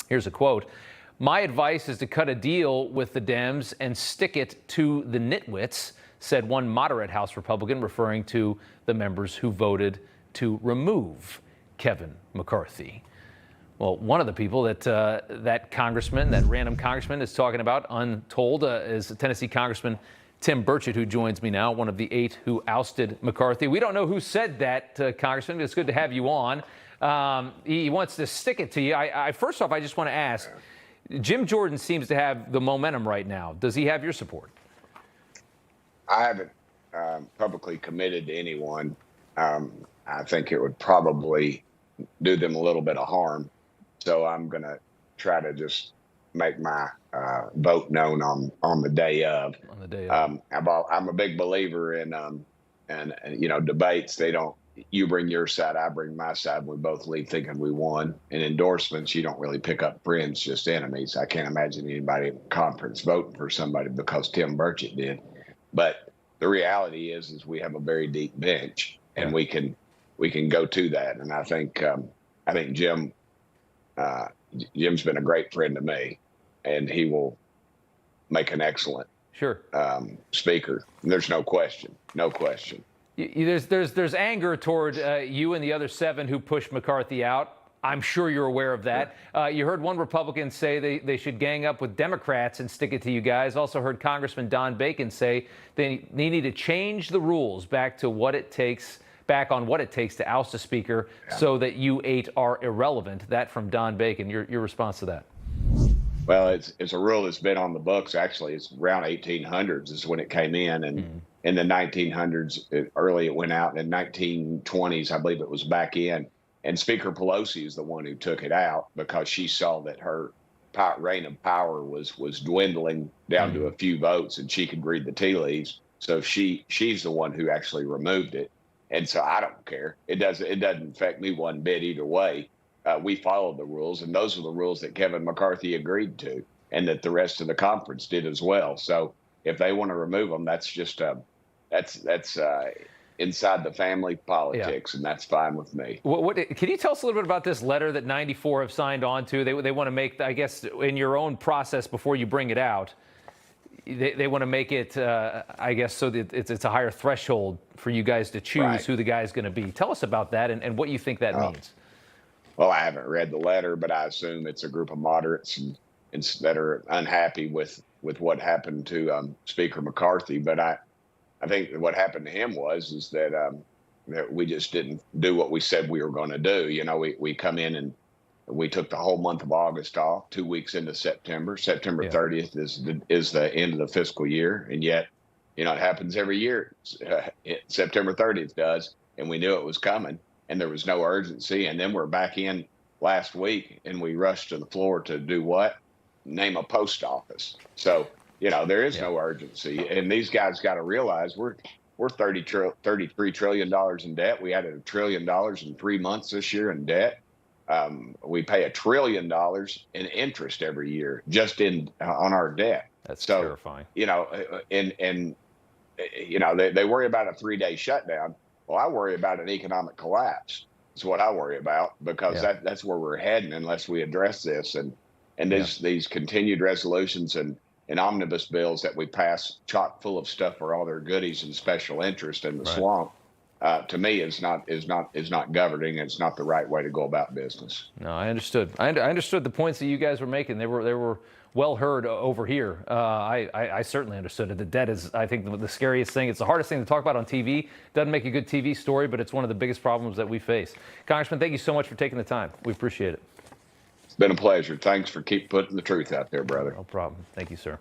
Here's a quote. "My advice is to cut a deal with the Dems and stick it to the nitwits," said one moderate House Republican, referring to the members who voted to remove Kevin McCarthy. Well, one of the people that that random congressman is talking about, untold, is Tennessee Congressman Tim Burchett, who joins me now, one of the 8 who ousted McCarthy. We don't know who said that, Congressman. It's good to have you on. He wants to stick it to you. First off, I just want to ask, Jim Jordan seems to have the momentum right now. Does he have your support? I haven't publicly committed to anyone. I think it would probably do them a little bit of harm. So I'm going to try to just make my vote known on the day of. On the day of. I'm a big believer in, debates. You bring your side, I bring my side. We both leave thinking we won. In endorsements, you don't really pick up friends, just enemies. I can't imagine anybody in the conference voting for somebody because Tim Burchett did. But the reality is we have a very deep bench, and we can go to that. And I think Jim's been a great friend to me, and he will make an excellent speaker. There's no question. No question. There's anger toward you and the other 7 who pushed McCarthy out. I'm sure you're aware of that. You heard one Republican say they should gang up with Democrats and stick it to you guys. Also heard Congressman Don Bacon say they need to change the rules back on what it takes to oust a speaker so that you 8 are irrelevant. That from Don Bacon. Your response to that? Well, it's a rule that's been on the books. Actually, it's around 1800s is when it came in, and in the 1900s, early it went out. In the 1920s, I believe it was back in. And Speaker Pelosi is the one who took it out because she saw that her reign of power was dwindling down to a few votes, and she could read the tea leaves. So she's the one who actually removed it. And so I don't care. It doesn't affect me one bit either way. We followed the rules, and those are the rules that Kevin McCarthy agreed to, and that the rest of the conference did as well. So if they want to remove them, that's just that's inside the family politics, and that's fine with me. Can you tell us a little bit about this letter that 94 have signed on to? They want to make, I guess, in your own process before you bring it out, they want to make it, I guess, so that it's a higher threshold for you guys to choose who the guy's going to be. Tell us about that and what you think that means. Well, I haven't read the letter, but I assume it's a group of moderates that are unhappy with what happened to Speaker McCarthy. But I think what happened to him is that we just didn't do what we said we were going to do. You know, we come in and we took the whole month of August off, 2 weeks into September. September 30th is the end of the fiscal year. And yet, it happens every year. September 30th does. And we knew it was coming, and there was no urgency. And then we're back in last week, and we rushed to the floor to do what? Name a post office. So, there is no urgency. And these guys got to realize we're $33 trillion in debt. We added $1 trillion in 3 months this year in debt. We pay $1 trillion in interest every year just on our debt. That's terrifying. They worry about a 3-day shutdown. Well, I worry about an economic collapse. That's what I worry about, because that's where we're heading unless we address this. And these continued resolutions and omnibus bills that we pass chock full of stuff for all their goodies and special interest in the swamp, to me is not governing. It's not the right way to go about business. No, I understood. I understood the points that you guys were making. They were well heard over here. I certainly understood it. The debt is, I think, the scariest thing. It's the hardest thing to talk about on TV. Doesn't make a good TV story, but it's one of the biggest problems that we face. Congressman, thank you so much for taking the time. We appreciate it. It's been a pleasure. Thanks for keep putting the truth out there, brother. No problem. Thank you, sir.